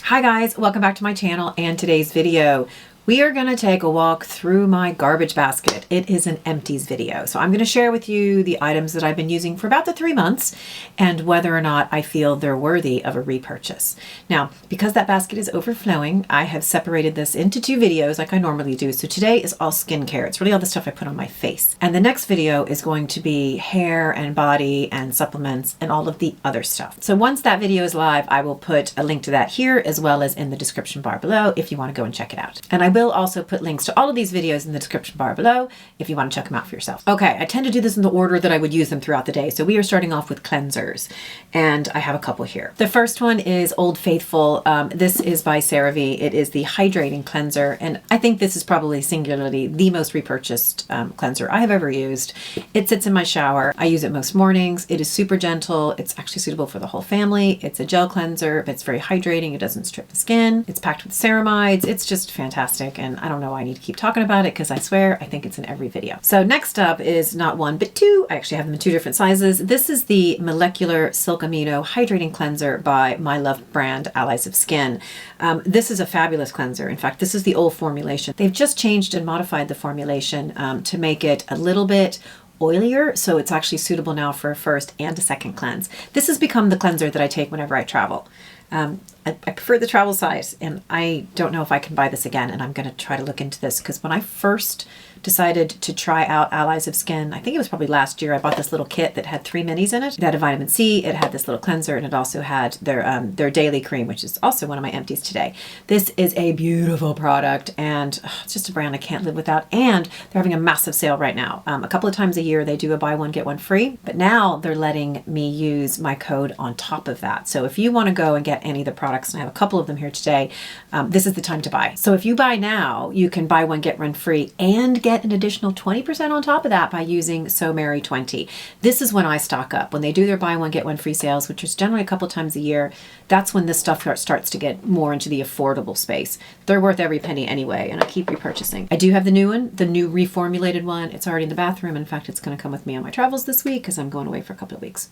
Hi guys, welcome back to my channel and today's video. We are going to take a walk through my garbage basket. It is an empties video. So I'm going to share with you the items that I've been using for about the 3 months and whether or not I feel they're worthy of a repurchase. Now, because that basket is overflowing, I have separated this into 2 videos like I normally do. So today is all skincare. It's really all the stuff I put on my face. And the next video is going to be hair and body and supplements and all of the other stuff. So once that video is live, I will put a link to that here as well as in the description bar below if you want to go and check it out. And I will also put links to all of these videos in the description bar below if you want to check them out for yourself. Okay, I tend to do this in the order that I would use them throughout the day. So we are starting off with cleansers, and I have a couple here. The first one is Old Faithful. This is by CeraVe. It is the hydrating cleanser, and I think this is probably singularly the most repurchased cleanser I have ever used. It sits in my shower. I use it most mornings. It is super gentle. It's actually suitable for the whole family. It's a gel cleanser. It's very hydrating. It doesn't strip the skin. It's packed with ceramides. It's just fantastic. And I don't know why I need to keep talking about it because I swear I think it's in every video. So next up is not one, but 2. I actually have them in 2 different sizes. This is the Molecular Silk Amino Hydrating Cleanser by my loved brand, Allies of Skin. This is a fabulous cleanser. In fact, this is the old formulation. They've just changed and modified the formulation to make it a little bit oilier, so it's actually suitable now for a first and a second cleanse. This has become the cleanser that I take whenever I travel. I prefer the travel size, and I don't know if I can buy this again, and I'm going to try to look into this because when I first decided to try out Allies of Skin, I think it was probably last year, I bought this little kit that had 3 minis in it. It had a vitamin C, it had this little cleanser, and it also had their daily cream, which is also one of my empties today. This is a beautiful product, and it's just a brand I can't live without, and they're having a massive sale right now. A couple of times a year they do a buy one get one free, but now they're letting me use my code on top of that. So if you want to go and get any of the products, and I have a couple of them here today, this is the time to buy. So if you buy now, you can buy one get one free and get an additional 20% on top of that by using So Merry 20. This is when I stock up. When they do their buy one get one free sales, which is generally a couple times a year, that's when this stuff starts to get more into the affordable space. They're worth every penny anyway, and I keep repurchasing. I do have the new one, the new reformulated one. It's already in the bathroom. In fact, it's going to come with me on my travels this week because I'm going away for a couple of weeks.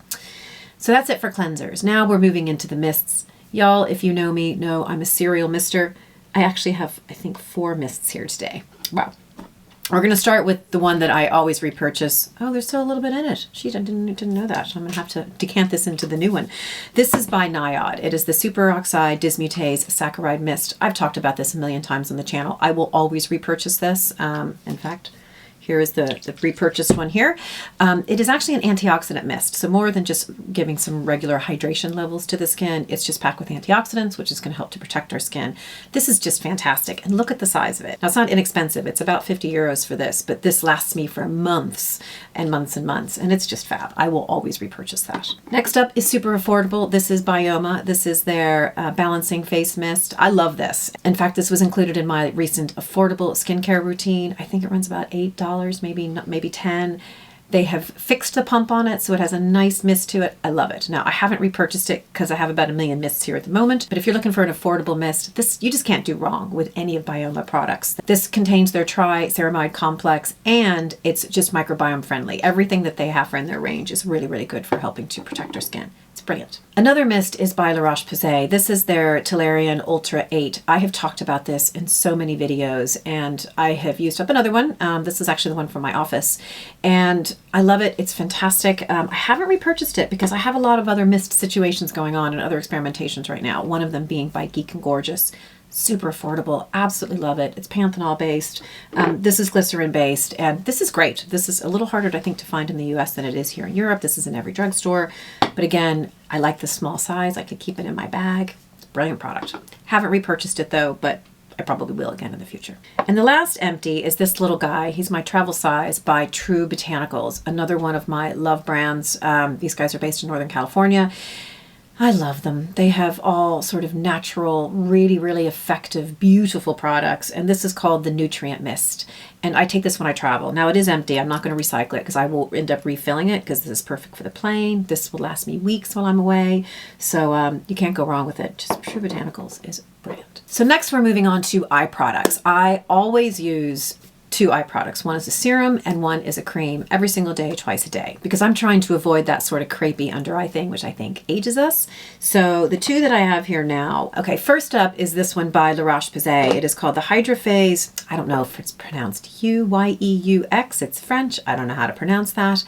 So that's it for cleansers. Now we're moving into the mists. Y'all, if you know me, know I'm a serial mister. I actually have, I think, 4 mists here today. Wow. We're going to start with the one that I always repurchase. Oh, there's still a little bit in it. She didn't know that. I'm going to have to decant this into the new one. This is by Niod. It is the Superoxide Dismutase Saccharide Mist. I've talked about this a million times on the channel. I will always repurchase this. In fact, here is the repurchased one here. It is actually an antioxidant mist. So more than just giving some regular hydration levels to the skin, it's just packed with antioxidants, which is going to help to protect our skin. This is just fantastic. And look at the size of it. Now, it's not inexpensive. It's about 50 euros for this, but this lasts me for months and months and months. And it's just fab. I will always repurchase that. Next up is super affordable. This is Bioma. This is their balancing face mist. I love this. In fact, this was included in my recent affordable skincare routine. I think it runs about $8. Maybe 10. They have fixed the pump on it, so it has a nice mist to it. I love it. Now, I haven't repurchased it because I have about 1 million mists here at the moment, but if you're looking for an affordable mist, this you just can't do wrong with any of Bioma products. This contains their tri-ceramide complex, and it's just microbiome friendly. Everything that they have in their range is really, really good for helping to protect our skin. It's brilliant. Another mist is by La Roche-Posay. This is their Toleriane Ultra 8. I have talked about this in so many videos, and I have used up another one. This is actually the one from my office, and I love it. It's fantastic. I haven't repurchased it because I have a lot of other mist situations going on and other experimentations right now. One of them being by Geek and Gorgeous. Super affordable. Absolutely love it. It's panthenol based. This is glycerin based, and this is great. This is a little harder, I think, to find in the US than it is here in Europe. This is in every drugstore. But again, I like the small size. I could keep it in my bag. It's a brilliant product. Haven't repurchased it though, but I probably will again in the future. And the last empty is this little guy. He's my travel size by True Botanicals, another one of my love brands. These guys are based in Northern California. I love them. They have all sort of natural, really, really effective, beautiful products. And this is called the Nutrient Mist. And I take this when I travel. Now it is empty. I'm not going to recycle it because I will end up refilling it because this is perfect for the plane. This will last me weeks while I'm away. So you can't go wrong with it. Just True Botanicals is brilliant. So next we're moving on to eye products. I always use two eye products. One is a serum and one is a cream every single day, twice a day, because I'm trying to avoid that sort of crepey under eye thing, which I think ages us. So the two that I have here now, okay, first up is this one by La Roche-Posay. It is called the Hydra Phase. I don't know if it's pronounced Uyeux. It's French. I don't know how to pronounce that.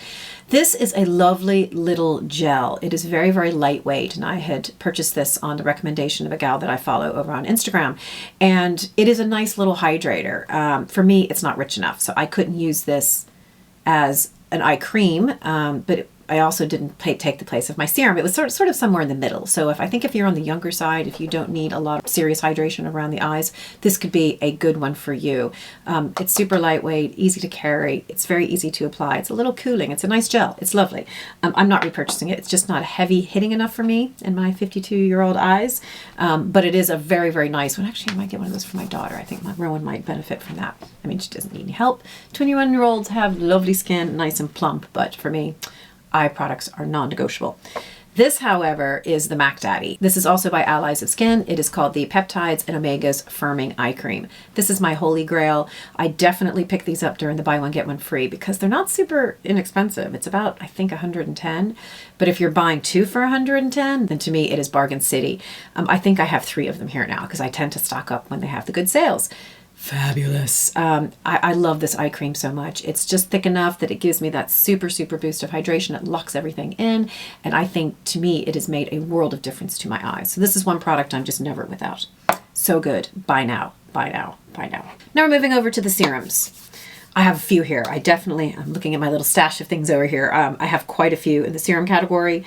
This is a lovely little gel. It is very, very lightweight, and I had purchased this on the recommendation of a gal that I follow over on Instagram, and it is a nice little hydrator. For me, it's not rich enough, so I couldn't use this as an eye cream, but I also didn't take the place of my serum. It was sort of somewhere in the middle. So I think if you're on the younger side, if you don't need a lot of serious hydration around the eyes, this could be a good one for you. It's super lightweight, easy to carry. It's very easy to apply. It's a little cooling. It's a nice gel. It's lovely. I'm not repurchasing it. It's just not heavy hitting enough for me in my 52-year-old eyes. But it is a very, very nice one. Actually, I might get one of those for my daughter. I think my Rowan might benefit from that. I mean, she doesn't need any help. 21-year-olds have lovely skin, nice and plump. But for me, eye products are non-negotiable. This, however, is the Mac Daddy. This is also by Allies of Skin. It is called the Peptides and Omegas Firming Eye Cream. This is my holy grail. I definitely pick these up during the buy one, get one free because they're not super inexpensive. It's about, I think, 110. But if you're buying two for 110, then to me, it is bargain city. I think I have 3 of them here now because I tend to stock up when they have the good sales. Fabulous. I love this eye cream so much. It's just thick enough that it gives me that super, super boost of hydration. It locks everything in. And I think, to me, it has made a world of difference to my eyes. So this is one product I'm just never without. So good. Buy now. Buy now. Buy now. Now we're moving over to the serums. I have a few here. I'm looking at my little stash of things over here. I have quite a few in the serum category.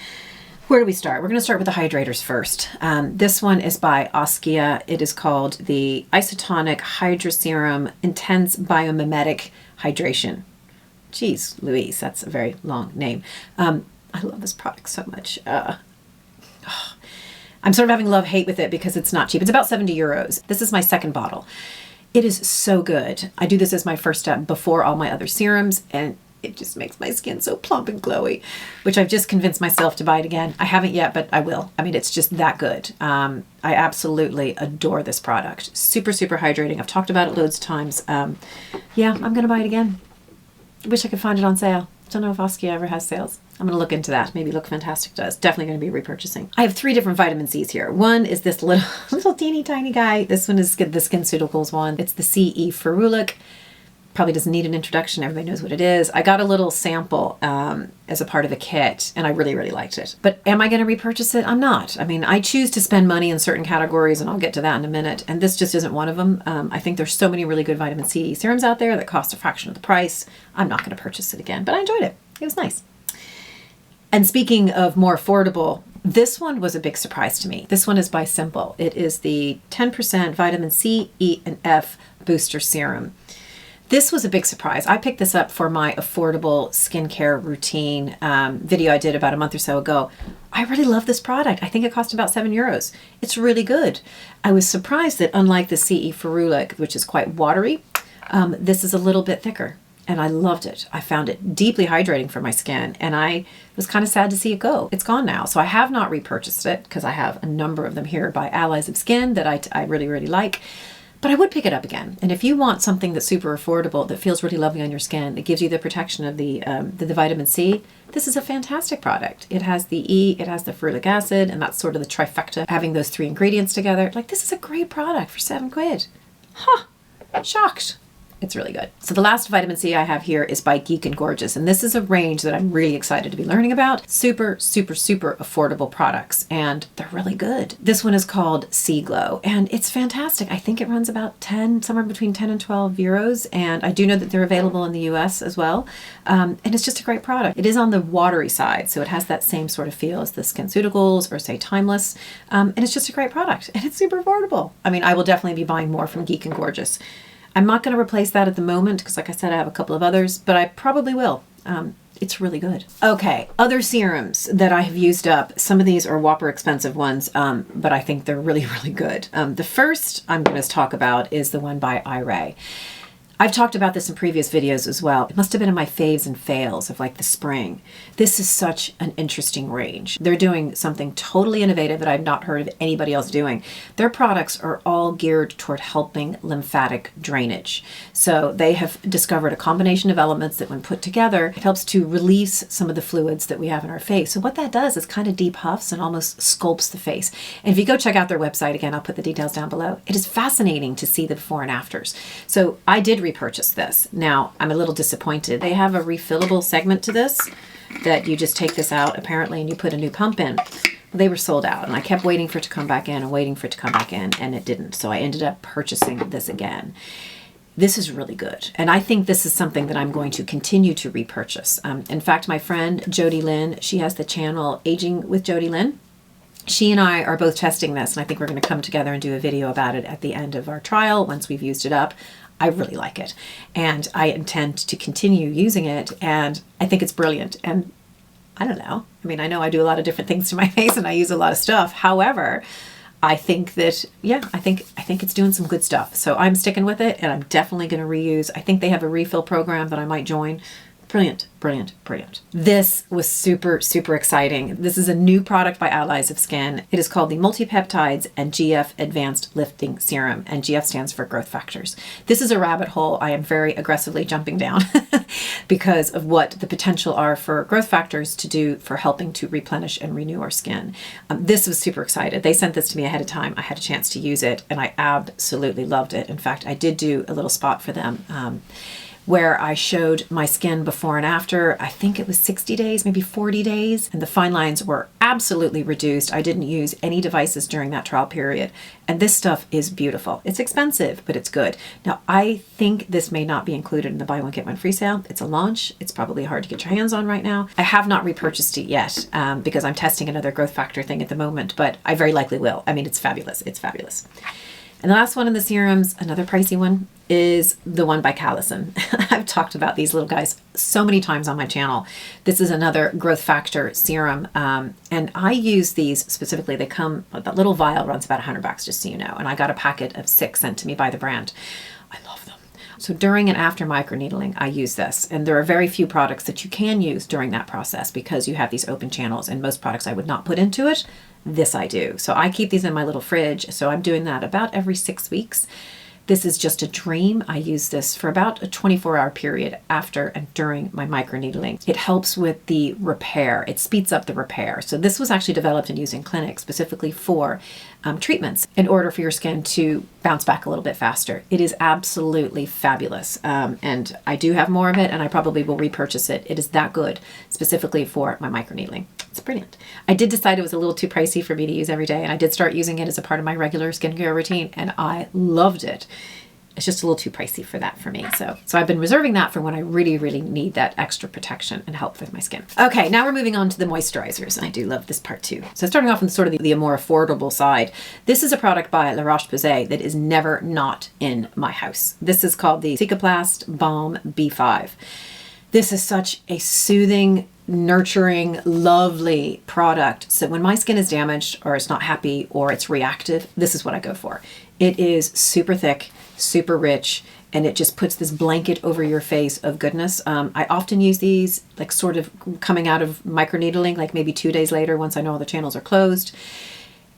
Where do we start? We're going to start with the hydrators first. This one is by Oskia. It is called the Isotonic Hydra Serum Intense Biomimetic Hydration. Jeez Louise, that's a very long name. I love this product so much. I'm sort of having love-hate with it because it's not cheap. It's about 70 euros. This is my second bottle. It is so good. I do this as my first step before all my other serums, and it just makes my skin so plump and glowy, which I've just convinced myself to buy it again. I haven't yet, but I will. I mean, it's just that good. I absolutely adore this product. Super, super hydrating. I've talked about it loads of times. Yeah, I'm going to buy it again. I wish I could find it on sale. Don't know if Oskia ever has sales. I'm going to look into that. Maybe Look Fantastic does. Definitely going to be repurchasing. I have 3 different vitamin C's here. One is this little teeny tiny guy. This one is the SkinCeuticals one. It's the CE Ferulic. Probably doesn't need an introduction. Everybody knows what it is. I got a little sample as a part of a kit, and I really, really liked it. But am I going to repurchase it? I'm not. I mean, I choose to spend money in certain categories, and I'll get to that in a minute. And this just isn't one of them. I think there's so many really good vitamin C serums out there that cost a fraction of the price. I'm not going to purchase it again, but I enjoyed it. It was nice. And speaking of more affordable, this one was a big surprise to me. This one is by Simple. It is the 10% vitamin C, E, and F booster serum. This was a big surprise. I picked this up for my affordable skincare routine video I did about a month or so ago. I really love this product. I think it cost about 7 euros. It's really good. I was surprised that unlike the CE Ferulic, which is quite watery, this is a little bit thicker. And I loved it. I found it deeply hydrating for my skin, and I was kind of sad to see it go. It's gone now. So I have not repurchased it because I have a number of them here by Allies of Skin that I really, really like. But I would pick it up again. And if you want something that's super affordable, that feels really lovely on your skin, that gives you the protection of the vitamin C, this is a fantastic product. It has the E, it has the ferulic acid, and that's sort of the trifecta, having those 3 ingredients together. Like, this is a great product for 7 quid. Huh, shocked. It's really good. So the last vitamin C I have here is by Geek and Gorgeous, and this is a range that I'm really excited to be learning about. Super, super, super affordable products, and they're really good. This one is called Sea Glow, and it's fantastic. I think it runs about somewhere between 10 and 12 euros, and I do know that they're available in the US as well, and it's just a great product. It is on the watery side, so it has that same sort of feel as the SkinCeuticals or, say, Timeless, and it's just a great product, and it's super affordable. I mean, I will definitely be buying more from Geek and Gorgeous. I'm not going to replace that at the moment because, like I said, I have a couple of others, but I probably will. It's really good. Okay, other serums that I have used up. Some of these are whopper expensive ones, but I think they're really, really good. The first I'm going to talk about is the one by iRay. I've talked about this in previous videos as well. It must have been in my faves and fails of like the spring. This is such an interesting range. They're doing something totally innovative that I've not heard of anybody else doing. Their products are all geared toward helping lymphatic drainage. So they have discovered a combination of elements that when put together, it helps to release some of the fluids that we have in our face. So what that does is kind of depuffs and almost sculpts the face. And if you go check out their website, again, I'll put the details down below. It is fascinating to see the before and afters. So I did repurchase this. Now I'm a little disappointed. They have a refillable segment to this that you just take this out apparently and you put a new pump in. Well, they were sold out and I kept waiting for it to come back in and waiting for it to come back in and it didn't. So I ended up purchasing this again. This is really good. And I think this is something that I'm going to continue to repurchase. In fact, my friend Jody Lynn, she has the channel Aging with Jody Lynn. She and I are both testing this and I think we're going to come together and do a video about it at the end of our trial once we've used it up. I really like it and I intend to continue using it and I think it's brilliant. And I don't know. I mean, I know I do a lot of different things to my face and I use a lot of stuff. However, I think that, yeah, I think it's doing some good stuff. So I'm sticking with it and I'm definitely going to reuse. I think they have a refill program that I might join. Brilliant, brilliant, brilliant. This was super, super exciting. This is a new product by Allies of Skin. It is called the Multipeptides and GF Advanced Lifting Serum, and GF stands for growth factors. This is a rabbit hole I am very aggressively jumping down because of what the potential are for growth factors to do for helping to replenish and renew our skin. This was super excited. They sent this to me ahead of time. I had a chance to use it and I absolutely loved it. In fact, I did do a little spot for them where I showed my skin before and after. I think it was 60 days, maybe 40 days, and the fine lines were absolutely reduced. I didn't use any devices during that trial period, and this stuff is beautiful. It's expensive, but it's good. Now, I think this may not be included in the buy one, get one free sale. It's a launch. It's probably hard to get your hands on right now. I have not repurchased it yet because I'm testing another growth factor thing at the moment, but I very likely will. I mean, it's fabulous. It's fabulous. And the last one in the serums, another pricey one, is the one by Callison. I've talked about these little guys so many times on my channel. This is another growth factor serum. And I use these specifically. They come, that little vial runs about $100, just so you know. And I got a packet of 6 sent to me by the brand. I love them. So during and after microneedling, I use this. And there are very few products that you can use during that process because you have these open channels, and most products I would not put into it. This I do. So I keep these in my little fridge. So I'm doing that about every 6 weeks. This is just a dream. I use this for about a 24-hour period after and during my microneedling. It helps with the repair. It speeds up the repair. So this was actually developed and used in clinics specifically for treatments in order for your skin to bounce back a little bit faster. It is absolutely fabulous. And I do have more of it and I probably will repurchase it. It is that good specifically for my microneedling. It's brilliant. I did decide it was a little too pricey for me to use every day, and I did start using it as a part of my regular skincare routine, and I loved it. It's just a little too pricey for that for me. So I've been reserving that for when I really, really need that extra protection and help with my skin. Okay, now we're moving on to the moisturizers, and I do love this part too. So starting off on sort of the more affordable side, this is a product by La Roche-Posay that is never not in my house. This is called the Cicaplast Balm B5. This is such a soothing, nurturing, lovely product. So when my skin is damaged or it's not happy or it's reactive, this is what I go for. It is super thick, super rich, and it just puts this blanket over your face of goodness. I often use these like sort of coming out of microneedling, like maybe 2 days later once I know all the channels are closed.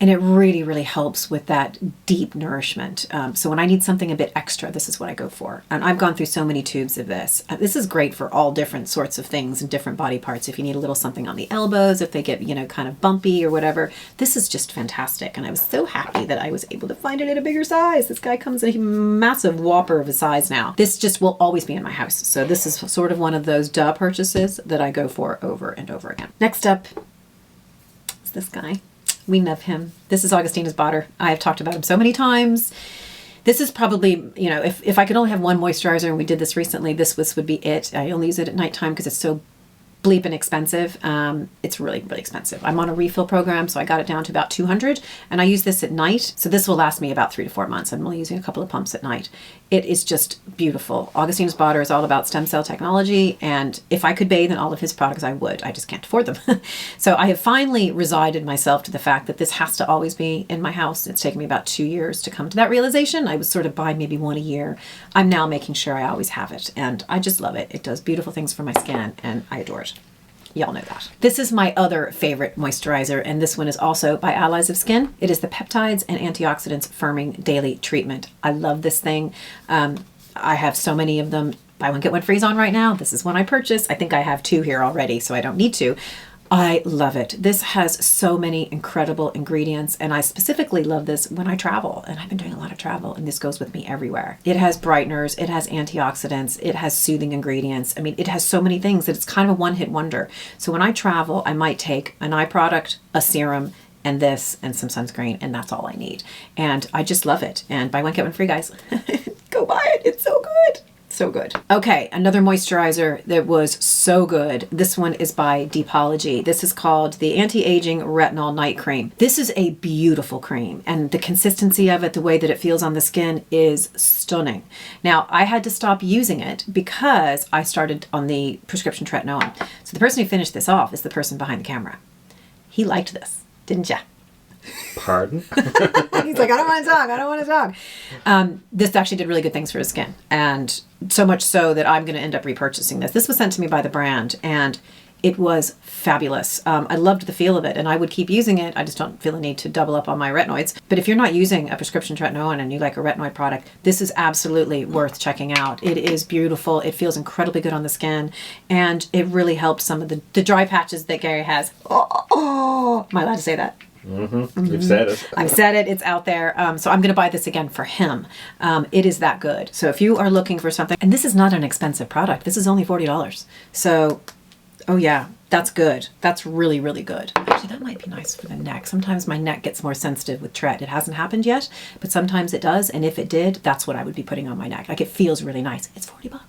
And it really, really helps with that deep nourishment. So when I need something a bit extra, this is what I go for. And I've gone through so many tubes of this. This is great for all different sorts of things and different body parts. If you need a little something on the elbows, if they get, you know, kind of bumpy or whatever, this is just fantastic. And I was so happy that I was able to find it in a bigger size. This guy comes in a massive whopper of a size now. This just will always be in my house. So this is sort of one of those duh purchases that I go for over and over again. Next up is this guy. We love him. This is Augustina's Botter. I have talked about him so many times. This is probably, you know, if I could only have one moisturizer, and we did this recently, this would be it. I only use it at nighttime because it's so bleeping expensive. It's really, really expensive. I'm on a refill program, so I got it down to about 200, and I use this at night. So this will last me about 3 to 4 months. I'm only using a couple of pumps at night. It is just beautiful. Augustine's Butter is all about stem cell technology, and if I could bathe in all of his products, I would. I just can't afford them. So I have finally resigned myself to the fact that this has to always be in my house. It's taken me about 2 years to come to that realization. I was sort of buying maybe one a year. I'm now making sure I always have it, and I just love it. It does beautiful things for my skin, and I adore it. Y'all know that. This is my other favorite moisturizer, and this one is also by Allies of Skin. It is the Peptides and Antioxidants Firming Daily Treatment. I love this thing. I have so many of them. Buy one, get one free's on right now. This is one I purchased. I think I have 2 here already, so I don't need to. I love it. This has so many incredible ingredients, and I specifically love this when I travel, and I've been doing a lot of travel, and this goes with me everywhere. It has brighteners, it has antioxidants, it has soothing ingredients. I mean, it has so many things that it's kind of a one-hit wonder. So when I travel, I might take an eye product, a serum, and this, and some sunscreen, and that's all I need. And I just love it. And buy one, get one free, guys. Go buy it. It's so good. So good. Okay, another moisturizer that was so good. This one is by Deepology. This is called the Anti-Aging Retinol Night Cream. This is a beautiful cream, and the consistency of it, the way that it feels on the skin is stunning. Now, I had to stop using it because I started on the prescription tretinoin. So the person who finished this off is the person behind the camera. He liked this, didn't ya? Pardon? He's like, I don't want to talk. I don't want to talk. This actually did really good things for his skin. And so much so that I'm going to end up repurchasing this. This was sent to me by the brand, and it was fabulous. I loved the feel of it, and I would keep using it. I just don't feel the need to double up on my retinoids. But if you're not using a prescription tretinoin and you like a retinoid product, this is absolutely worth checking out. It is beautiful. It feels incredibly good on the skin, and it really helps some of the dry patches that Gary has. Oh, am I allowed to say that? You've said it. I've said it. It's out there. So I'm going to buy this again for him. It is that good. So if you are looking for something, and this is not an expensive product. This is only $40. So, oh yeah, that's good. That's really, really good. Actually, that might be nice for the neck. Sometimes my neck gets more sensitive with tret. It hasn't happened yet, but sometimes it does. And if it did, that's what I would be putting on my neck. Like, it feels really nice. It's $40.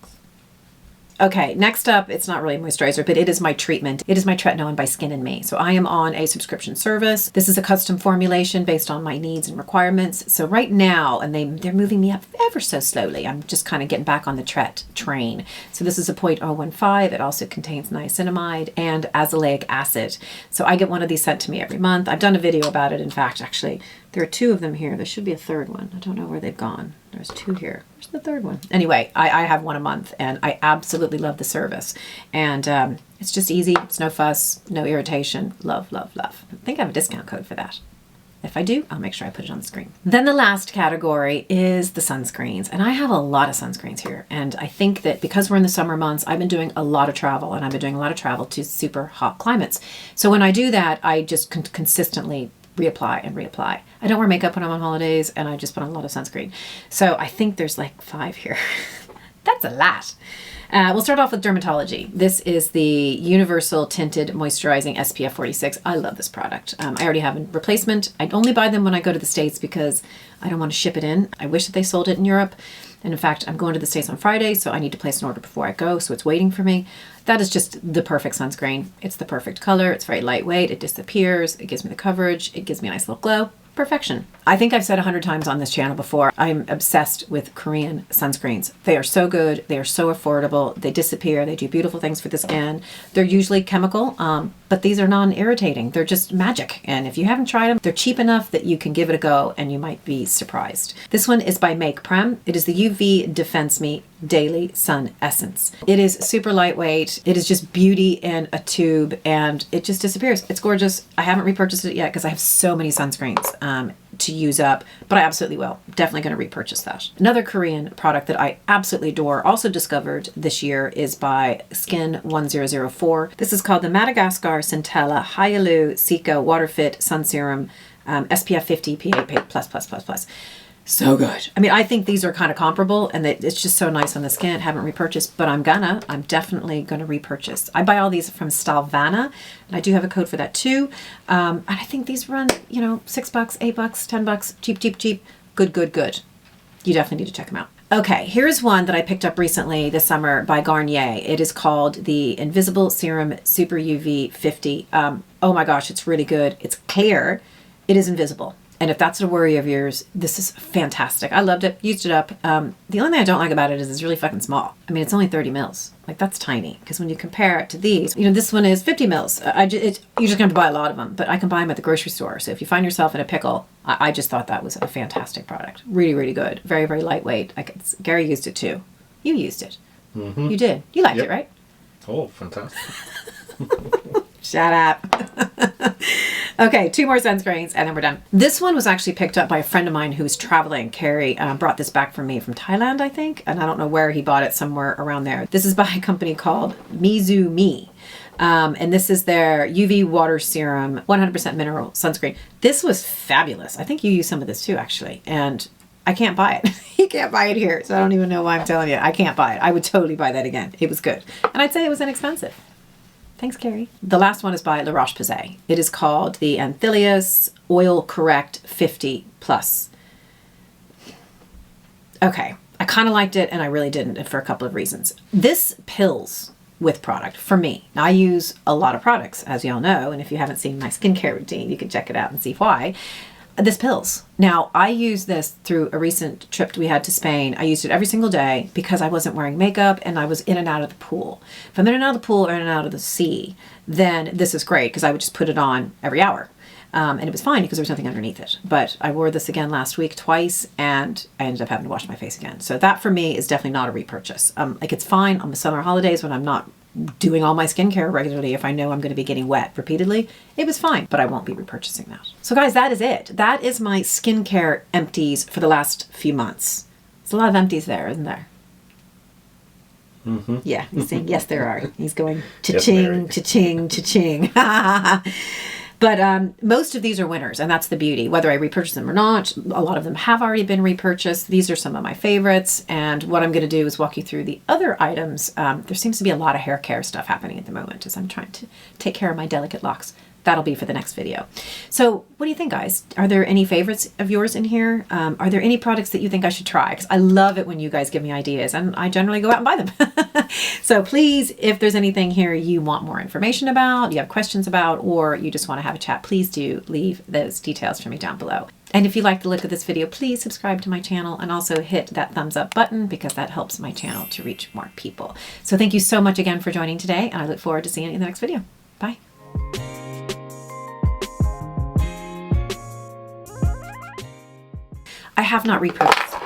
Okay, next up, it's not really a moisturizer, but it is my treatment. It is my tretinoin by Skin and Me. So I am on a subscription service. This is a custom formulation based on my needs and requirements. So right now, and they're moving me up ever so slowly. I'm just kind of getting back on the tret train. So this is a 0.015. It also contains niacinamide and azelaic acid. So I get one of these sent to me every month. I've done a video about it. In fact, actually, there are 2 of them here. There should be a 3rd one. I don't know where they've gone. There's 2 here. Where's the 3rd one? Anyway, I have one a month, and I absolutely love the service. And it's just easy. It's no fuss, no irritation. Love, love, love. I think I have a discount code for that. If I do, I'll make sure I put it on the screen. Then the last category is the sunscreens. And I have a lot of sunscreens here. And I think that because we're in the summer months, I've been doing a lot of travel, and I've been doing a lot of travel to super hot climates. So when I do that, I just consistently reapply and reapply. I don't wear makeup when I'm on holidays, and I just put on a lot of sunscreen. So I think there's like 5 here. That's a lot. We'll start off with Dermatology. This is the Universal Tinted Moisturizing SPF 46. I love this product. I already have a replacement. I only buy them when I go to the States because I don't want to ship it in. I wish that they sold it in Europe. And in fact, I'm going to the States on Friday, so I need to place an order before I go, so it's waiting for me. That is just the perfect sunscreen. It's the perfect color. It's very lightweight. It disappears. It gives me the coverage. It gives me a nice little glow. Perfection. I think I've said 100 times on this channel before, I'm obsessed with Korean sunscreens. They are so good. They are so affordable. They disappear. They do beautiful things for the skin. They're usually chemical, but these are non-irritating. They're just magic. And if you haven't tried them, they're cheap enough that you can give it a go and you might be surprised. This one is by Make Prem. It is the UV Defense Me Daily Sun Essence. It is super lightweight. It is just beauty in a tube, and it just disappears. It's gorgeous. I haven't repurchased it yet because I have so many sunscreens to use up, but I absolutely will. Definitely going to repurchase that. Another Korean product that I absolutely adore, also discovered this year, is by Skin 1004. This is called the Madagascar Centella Hyalu Cico Water Fit Sun Serum SPF 50 PA++++. So good. I mean, I think these are kind of comparable, and it's just so nice on the skin. Haven't repurchased, but I'm definitely gonna repurchase. I buy all these from Stalvana, and I do have a code for that too. And I think these run, you know, $6, $8, $10, cheap, cheap, cheap. Good, good, good. You definitely need to check them out. Okay, here's one that I picked up recently this summer by Garnier. It is called the Invisible Serum Super UV 50. Oh my gosh, it's really good. It's clear. It is invisible. And if that's a worry of yours, this is fantastic. I loved it, used it up. The only thing I don't like about it is it's really fucking small. I mean, it's only 30 mils. Like, that's tiny. Because when you compare it to these, you know, this one is 50 mils. You're just going to have to buy a lot of them, but I can buy them at the grocery store. So if you find yourself in a pickle, I just thought that was a fantastic product. Really, really good. Very, very lightweight. Gary used it too. You used it. Mm-hmm. You did. You liked it, right? Oh, fantastic. Shut up. Okay, 2 more sunscreens and then we're done. This one was actually picked up by a friend of mine who was traveling. Carrie brought this back for me from Thailand, I think. And I don't know where he bought it, somewhere around there. This is by a company called Mizu Me. And this is their UV water serum, 100% mineral sunscreen. This was fabulous. I think you used some of this too, actually. And I can't buy it. You can't buy it here. So I don't even know why I'm telling you. I can't buy it. I would totally buy that again. It was good. And I'd say it was inexpensive. Thanks, Carrie. The last one is by La Roche-Posay. It is called the Anthelios Oil Correct 50 Plus. Okay, I kind of liked it and I really didn't, for a couple of reasons. This pills with product for me. Now, I use a lot of products, as you all know, and if you haven't seen my skincare routine, you can check it out and see why. This pills. Now, I used this through a recent trip we had to Spain. I used it every single day because I wasn't wearing makeup and I was in and out of the pool. If I'm in and out of the pool or in and out of the sea, then this is great because I would just put it on every hour. And it was fine because there was nothing underneath it. But I wore this again last week twice and I ended up having to wash my face again. So that for me is definitely not a repurchase. Like, it's fine on the summer holidays when I'm not doing all my skincare regularly. If I know I'm going to be getting wet repeatedly, it was fine, but I won't be repurchasing that. So guys, that is it. That is my skincare empties for the last few months. There's a lot of empties there, isn't there? Mm-hmm. Yeah, he's saying, yes, there are. He's going Yes, cha-ching, Mary. cha-ching, cha-ching. But most of these are winners, and that's the beauty. Whether I repurchase them or not, a lot of them have already been repurchased. These are some of my favorites, and what I'm going to do is walk you through the other items. There seems to be a lot of hair care stuff happening at the moment as I'm trying to take care of my delicate locks. That'll be for the next video. So what do you think, guys? Are there any favorites of yours in here? Are there any products that you think I should try? Because I love it when you guys give me ideas, and I generally go out and buy them. So please, if there's anything here you want more information about, you have questions about, or you just want to have a chat, please do leave those details for me down below. And if you like the look of this video, please subscribe to my channel and also hit that thumbs up button because that helps my channel to reach more people. So thank you so much again for joining today, and I look forward to seeing you in the next video. Bye. I have not repurchased.